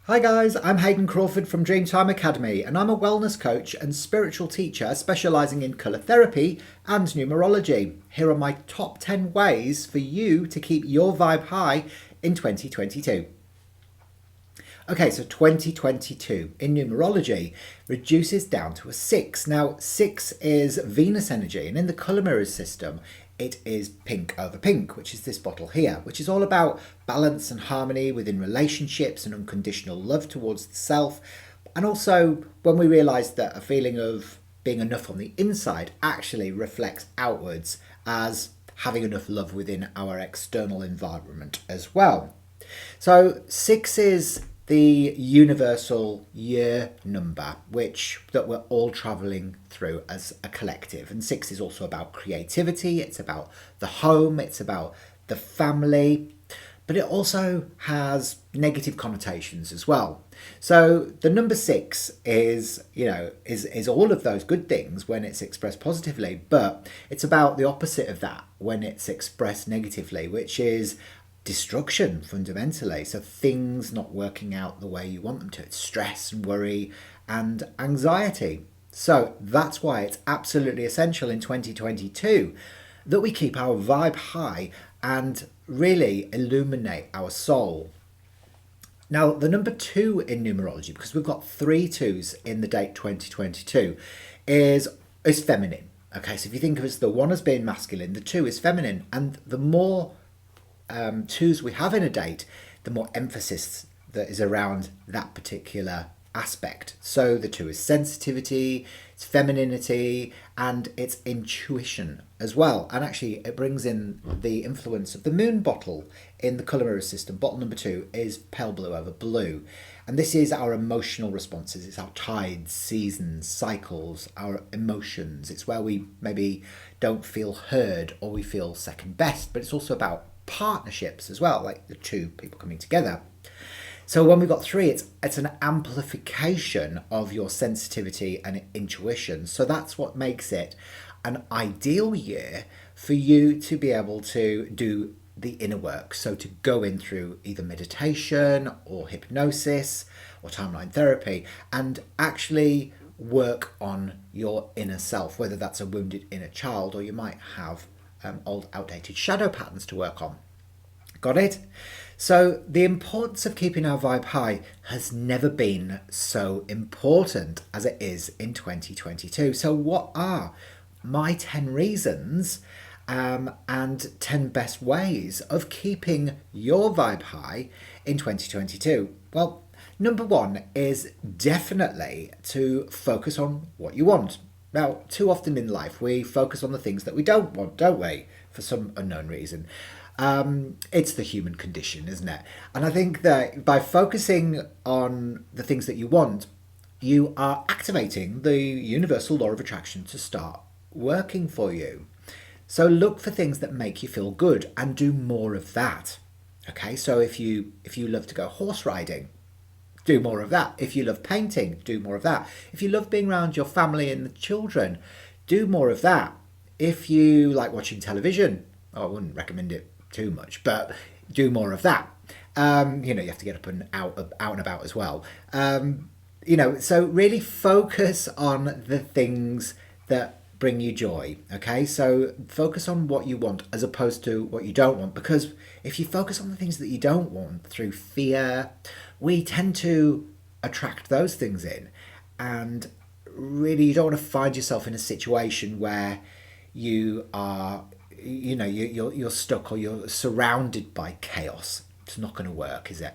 Hi guys, I'm Hayden Crawford from Dreamtime Academy and I'm a wellness coach and spiritual teacher specialising in colour therapy and numerology. Here are my top 10 ways for you to keep your vibe high in 2022. Okay, so 2022 in numerology reduces down to a 6. Now, 6 is Venus energy, and in the colour mirrors system, it is pink over pink, which is this bottle here, which is all about balance and harmony within relationships and unconditional love towards the self. And also, when we realise that a feeling of being enough on the inside actually reflects outwards as having enough love within our external environment as well. So, 6 is the universal year number which that we're all traveling through as a collective, and 6 is also about creativity, it's about the home, it's about the family, but it also has negative connotations as well. So the number 6 is is all of those good things when it's expressed positively, but it's about the opposite of that when it's expressed negatively, which is destruction fundamentally. So things not working out the way you want them to. It's stress and worry and anxiety. So that's why it's absolutely essential in 2022 that we keep our vibe high and really illuminate our soul. Now, the number 2 in numerology, because we've got 3 2s in the date 2022, is feminine. Okay, so if you think of it as the 1 as being masculine, the 2 is feminine, and the more 2s we have in a date, the more emphasis that is around that particular aspect. So the 2 is sensitivity, it's femininity, and it's intuition as well. And actually, it brings in the influence of the moon bottle in the colour mirror system. Bottle number 2 is pale blue over blue. And this is our emotional responses. It's our tides, seasons, cycles, our emotions. It's where we maybe don't feel heard or we feel second best, but it's also about partnerships as well, like the 2 people coming together. So when we've got 3, it's an amplification of your sensitivity and intuition. So that's what makes it an ideal year for you to be able to do the inner work. So to go in through either meditation or hypnosis or timeline therapy and actually work on your inner self, whether that's a wounded inner child or you might have old outdated shadow patterns to work on. Got it? So the importance of keeping our vibe high has never been so important as it is in 2022. So what are my 10 reasons and 10 best ways of keeping your vibe high in 2022? Well, number 1 is definitely to focus on what you want. Now, too often in life, we focus on the things that we don't want, don't we? For some unknown reason. It's the human condition, isn't it? And I think that by focusing on the things that you want, you are activating the universal law of attraction to start working for you. So look for things that make you feel good and do more of that. Okay, so if you love to go horse riding, do more of that. If you love painting, do more of that. If you love being around your family and the children, do more of that. If you like watching television, I wouldn't recommend it too much, but do more of that. You have to get up and out and about as well. So really focus on the things that bring you joy. Okay, so focus on what you want as opposed to what you don't want, because if you focus on the things that you don't want through fear, we tend to attract those things in, and really you don't want to find yourself in a situation where you are you're stuck or you're surrounded by chaos. It's not going to work, is it?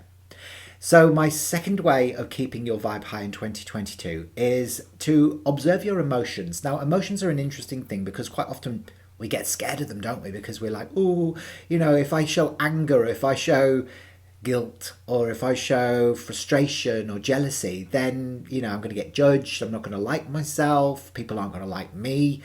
So my second way of keeping your vibe high in 2022 is to observe your emotions. Now, emotions are an interesting thing because quite often we get scared of them, don't we? Because we're like, oh, if I show anger, if I show guilt, or if I show frustration or jealousy, then, I'm going to get judged. I'm not going to like myself. People aren't going to like me.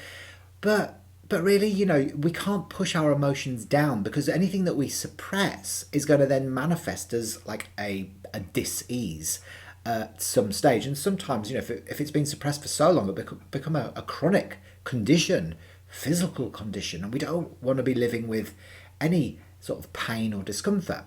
But really, we can't push our emotions down, because anything that we suppress is going to then manifest as like a dis-ease at some stage. And sometimes, if it's been suppressed for so long, it become a chronic condition, physical condition, and we don't want to be living with any sort of pain or discomfort.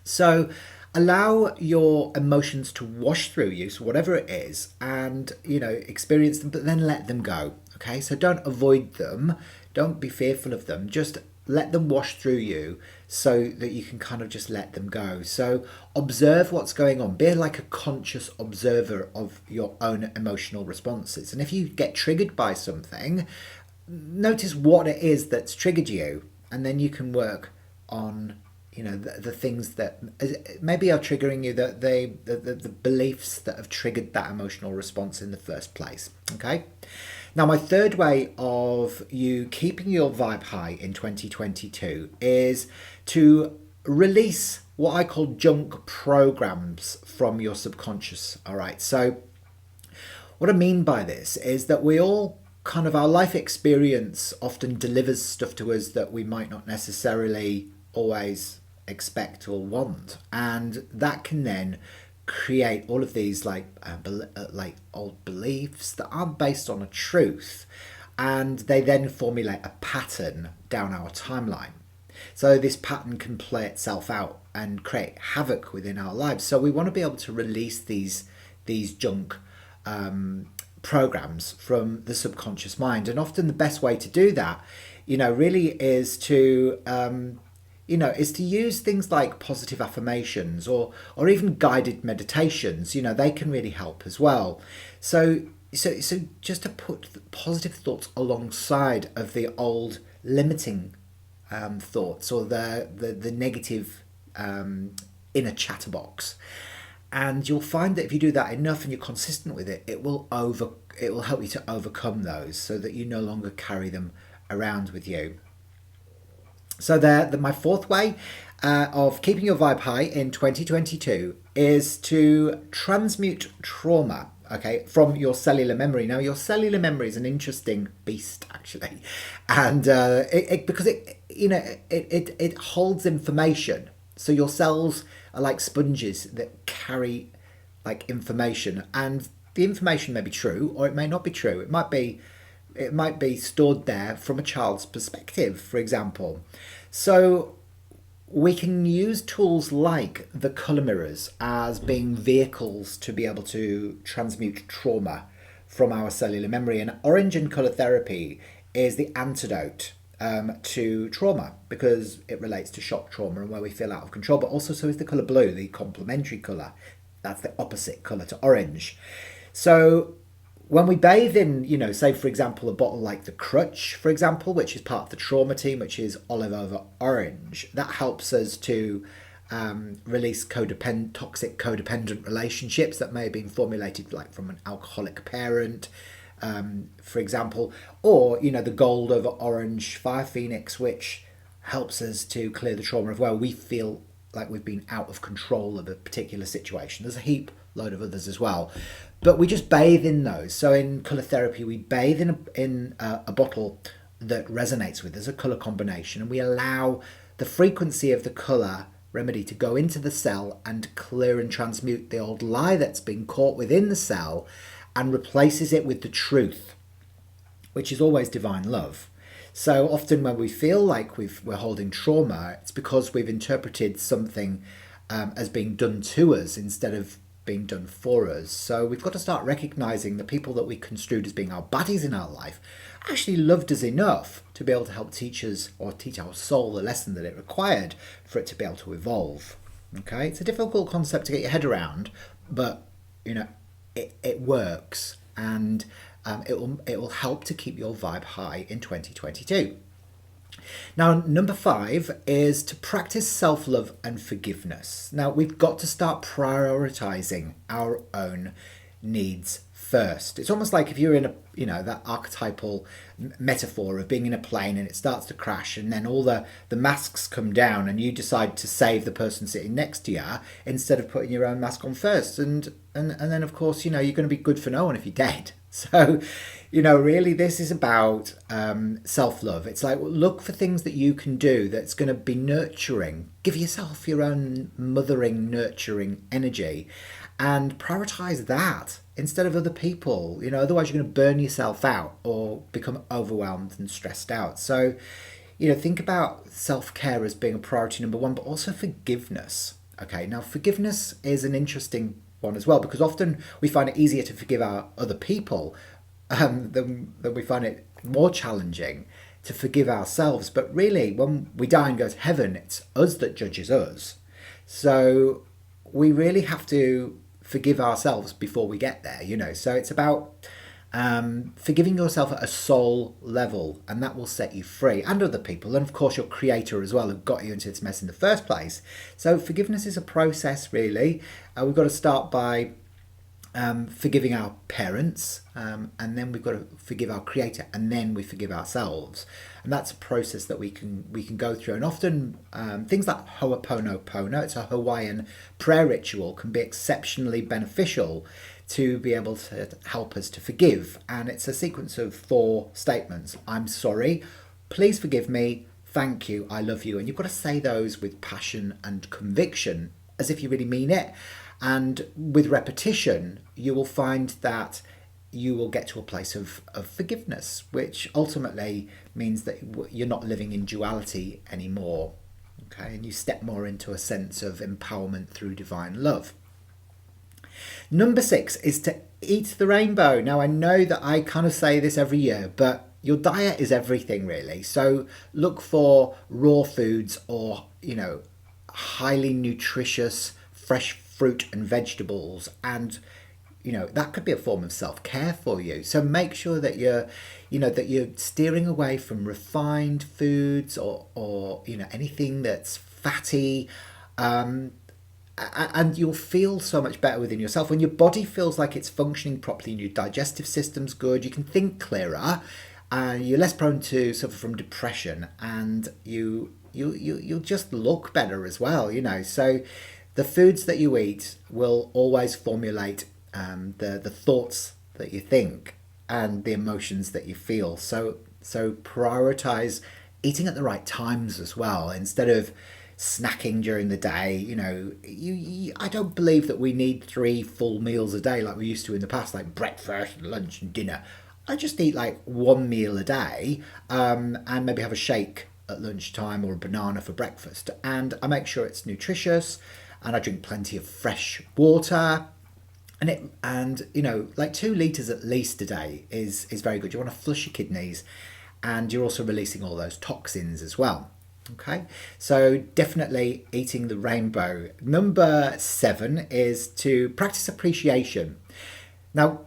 So Allow your emotions to wash through you, so whatever it is, and experience them, but then let them go. Okay, so don't avoid them, don't be fearful of them, just let them wash through you so that you can kind of just let them go. So observe what's going on, be like a conscious observer of your own emotional responses. And if you get triggered by something, notice what it is that's triggered you, and then you can work on the things that maybe are triggering you, the beliefs that have triggered that emotional response in the first place. Okay. Now, my third way of you keeping your vibe high in 2022 is to release what I call junk programs from your subconscious. All right. So what I mean by this is that we all kind of, our life experience often delivers stuff to us that we might not necessarily always expect or want, and that can then create all of these like old beliefs that aren't based on a truth, and they then formulate a pattern down our timeline. So this pattern can play itself out and create havoc within our lives. So we want to be able to release these junk programs from the subconscious mind, and often the best way to do that really is to is to use things like positive affirmations or even guided meditations. They can really help as well. So just to put positive thoughts alongside of the old limiting thoughts or the negative inner chatterbox. And you'll find that if you do that enough and you're consistent with it, it will help you to overcome those so that you no longer carry them around with you. So my fourth way of keeping your vibe high in 2022 is to transmute trauma, okay, from your cellular memory. Now, your cellular memory is an interesting beast, actually, and because it holds information. So your cells are like sponges that carry like information, and the information may be true or it may not be true. It might be stored there from a child's perspective, for example. So we can use tools like the colour mirrors as being vehicles to be able to transmute trauma from our cellular memory. And orange and colour therapy is the antidote to trauma, because it relates to shock trauma and where we feel out of control. But also so is the colour blue, the complementary colour. That's the opposite colour to orange. So when we bathe in, say, for example, a bottle like the Crutch, for example, which is part of the trauma team, which is olive over orange, that helps us to release toxic codependent relationships that may have been formulated like from an alcoholic parent, for example, or, the gold over orange fire phoenix, which helps us to clear the trauma of where we feel like we've been out of control of a particular situation. There's a heap load of others as well, but we just bathe in those. So in colour therapy, we bathe in a bottle that resonates with us, a colour combination, and we allow the frequency of the colour remedy to go into the cell and clear and transmute the old lie that's been caught within the cell and replaces it with the truth, which is always divine love. So often when we feel like we're holding trauma, it's because we've interpreted something as being done to us instead of being done for us. So we've got to start recognizing the people that we construed as being our baddies in our life actually loved us enough to be able to help teach us or teach our soul the lesson that it required for it to be able to evolve. Okay, it's a difficult concept to get your head around, but it works, and it will help to keep your vibe high in 2022. Now, number 5 is to practice self-love and forgiveness. Now, we've got to start prioritizing our own needs first. It's almost like if you're in that archetypal metaphor of being in a plane and it starts to crash, and then all the masks come down and you decide to save the person sitting next to you instead of putting your own mask on first. And then, of course, you're going to be good for no one if you're dead. So, really this is about self-love. It's like, look for things that you can do that's going to be nurturing. Give yourself your own mothering, nurturing energy and prioritize that instead of other people. Otherwise you're going to burn yourself out or become overwhelmed and stressed out. So, think about self-care as being a priority number 1, but also forgiveness. Okay, now forgiveness is an interesting one as well, because often we find it easier to forgive our other people than we find it more challenging to forgive ourselves. But really, when we die and go to heaven, it's us that judges us. So we really have to forgive ourselves before we get there, you know. So it's about forgiving yourself at a soul level, and that will set you free, and other people, and of course your creator as well, who got you into this mess in the first place. So forgiveness is a process, really. We've got to start by forgiving our parents, and then we've got to forgive our creator, and then we forgive ourselves. And that's a process that we can go through. And often things like Ho'oponopono, it's a Hawaiian prayer ritual, can be exceptionally beneficial to be able to help us to forgive. And it's a sequence of 4 statements. I'm sorry, please forgive me, thank you, I love you. And you've got to say those with passion and conviction, as if you really mean it. And with repetition, you will find that you will get to a place of forgiveness, which ultimately means that you're not living in duality anymore. Okay, and you step more into a sense of empowerment through divine love. Number 6 is to eat the rainbow. Now, I know that I kind of say this every year, but your diet is everything, really. So look for raw foods, or, you know, highly nutritious fresh fruit and vegetables, and you know that could be a form of self-care for you. So make sure that you're steering away from refined foods, or you know, anything that's fatty, and you'll feel so much better within yourself when your body feels like it's functioning properly and your digestive system's good. You can think clearer, and you're less prone to suffer from depression, and you'll just look better as well, you know. So the foods that you eat will always formulate the thoughts that you think and the emotions that you feel. So prioritize eating at the right times as well, instead of snacking during the day. You know, I don't believe that we need 3 full meals a day like we used to in the past, like breakfast, lunch and dinner. I just eat like 1 meal a day, and maybe have a shake at lunchtime or a banana for breakfast. And I make sure it's nutritious, and I drink plenty of fresh water. And you know, like 2 litres at least a day is very good. You want to flush your kidneys, and you're also releasing all those toxins as well. Okay, so definitely eating the rainbow. Number 7 is to practice appreciation. Now,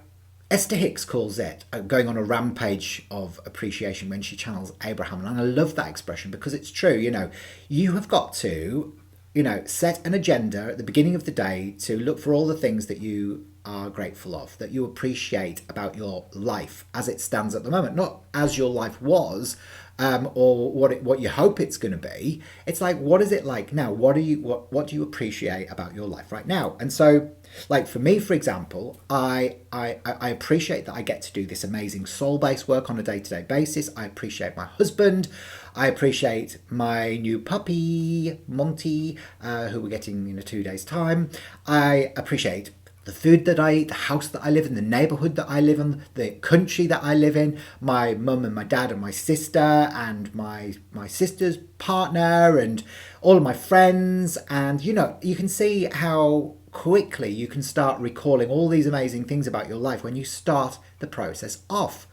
Esther Hicks calls it going on a rampage of appreciation when she channels Abraham. And I love that expression because it's true. You know, you have got to, you know, set an agenda at the beginning of the day to look for all the things that you are grateful of, that you appreciate about your life as it stands at the moment, not as your life was, or what you hope it's going to be. It's like, what is it like now? What do you appreciate about your life right now? And so, like for me, for example, I appreciate that I get to do this amazing soul-based work on a day-to-day basis. I appreciate my husband. I appreciate my new puppy, Monty, who we're getting in 2 days' time. I appreciate the food that I eat, the house that I live in, the neighbourhood that I live in, the country that I live in, my mum and my dad and my sister and my sister's partner and all of my friends. And, you know, you can see how quickly you can start recalling all these amazing things about your life when you start the process off.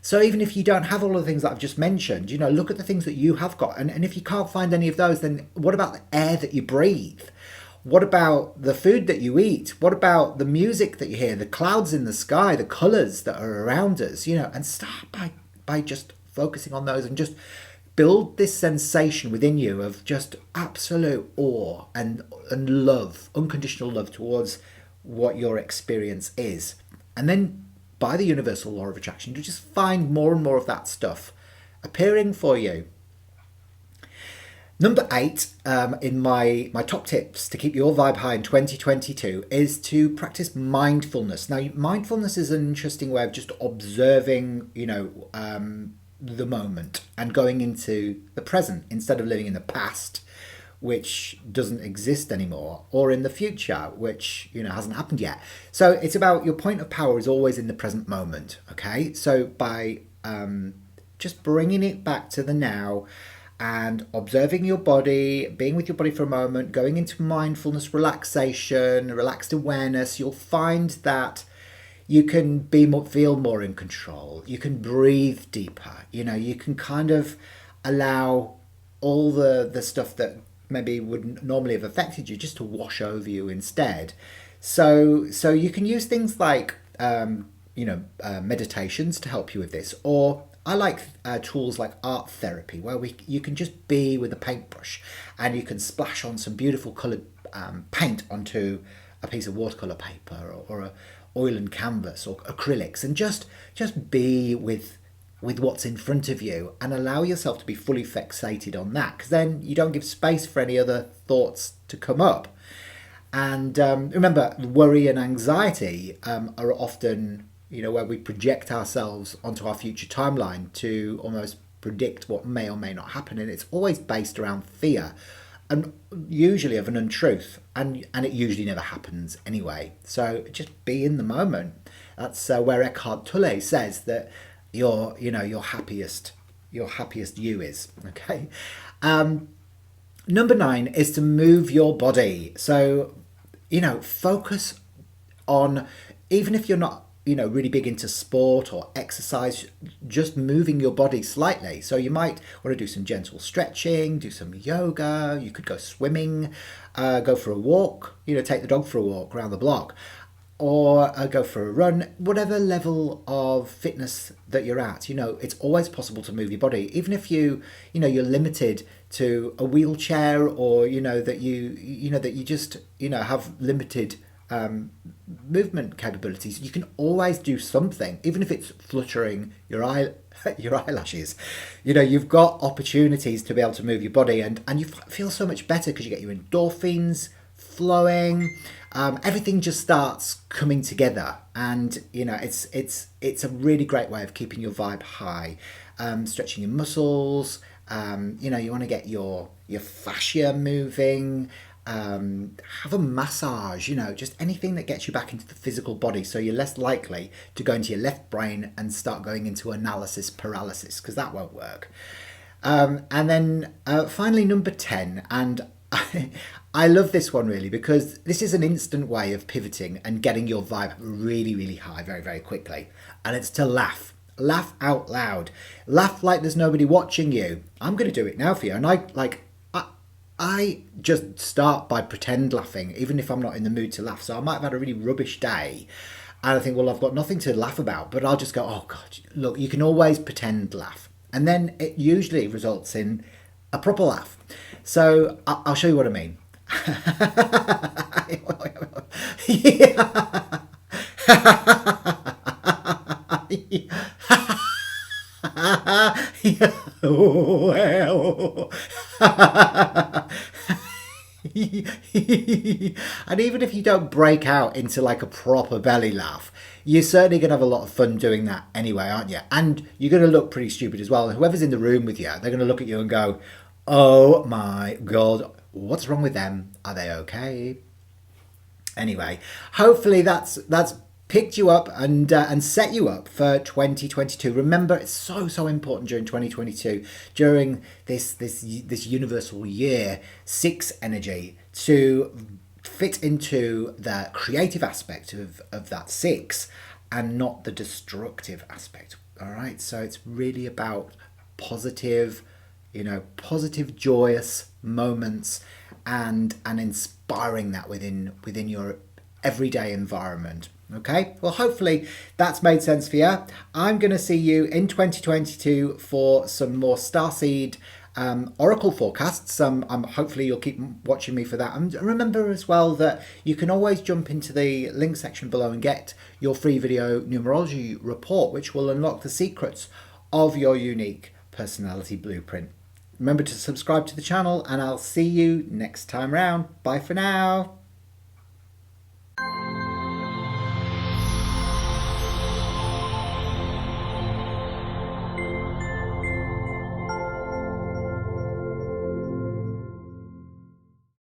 So even if you don't have all of the things that I've just mentioned, you know, look at the things that you have got. And if you can't find any of those, then what about the air that you breathe? What about the food that you eat? What about the music that you hear, the clouds in the sky, the colours that are around us, you know, and start by just focusing on those and just build this sensation within you of just absolute awe and love, unconditional love towards what your experience is. And then by the universal law of attraction, you just find more and more of that stuff appearing for you. Number 8 in my top tips to keep your vibe high in 2022 is to practice mindfulness. Now, mindfulness is an interesting way of just observing, you know, the moment and going into the present instead of living in the past, which doesn't exist anymore, or in the future, which, you know, hasn't happened yet. So it's about your point of power is always in the present moment. Okay, so by just bringing it back to the now and observing your body, being with your body for a moment, going into mindfulness, relaxation, relaxed awareness, you'll find that you can feel more in control. You can breathe deeper. You can kind of allow all the stuff that maybe wouldn't normally have affected you just to wash over you instead. So you can use things like meditations to help you with this, or I like tools like art therapy, where you can just be with a paintbrush and you can splash on some beautiful coloured paint onto a piece of watercolour paper or a oil and canvas or acrylics, and just be with what's in front of you and allow yourself to be fully fixated on that, because then you don't give space for any other thoughts to come up. And remember, worry and anxiety are often, where we project ourselves onto our future timeline to almost predict what may or may not happen. And it's always based around fear, and usually of an untruth. And it usually never happens anyway. So just be in the moment. That's where Eckhart Tolle says that your happiest you is. Okay. Number 9 is to move your body. So, focus on, even if you're not, really big into sport or exercise, just moving your body slightly. So you might want to do some gentle stretching, do some yoga. You could go swimming, go for a walk, take the dog for a walk around the block, or go for a run. Whatever level of fitness that you're at, it's always possible to move your body, even if you're limited to a wheelchair, or that you just have limited movement capabilities. You can always do something, even if it's fluttering your eyelashes. You've got opportunities to be able to move your body, and you feel so much better because you get your endorphins flowing. Everything just starts coming together, and it's a really great way of keeping your vibe high. Stretching your muscles. You want to get your fascia moving. Have a massage, just anything that gets you back into the physical body, so you're less likely to go into your left brain and start going into analysis paralysis, because that won't work. And then finally, number 10, and I love this one really, because this is an instant way of pivoting and getting your vibe really, really high very, very quickly. And it's to laugh. Laugh out loud. Laugh like there's nobody watching you. I'm going to do it now for you. And I just start by pretend laughing, even if I'm not in the mood to laugh. So I might have had a really rubbish day, and I think, well, I've got nothing to laugh about, but I'll just go, oh God, look, you can always pretend laugh. And then it usually results in a proper laugh. So I'll show you what I mean. And even if you don't break out into like a proper belly laugh, you're certainly going to have a lot of fun doing that anyway, aren't you? And you're going to look pretty stupid as well. And whoever's in the room with you, they're going to look at you and go, oh my God, what's wrong with them? Are they okay? Anyway, hopefully that's picked you up and set you up for 2022. Remember, it's so important during 2022, during this universal year 6 energy, to fit into the creative aspect of that 6 and not the destructive aspect. All right, so it's really about positive, joyous moments and inspiring that within your everyday environment. Okay, well, hopefully that's made sense for you. I'm going to see you in 2022 for some more starseed oracle forecasts. Hopefully you'll keep watching me for that. And remember as well that you can always jump into the link section below and get your free video numerology report, which will unlock the secrets of your unique personality blueprint. Remember to subscribe to the channel, and I'll see you next time round. Bye for now.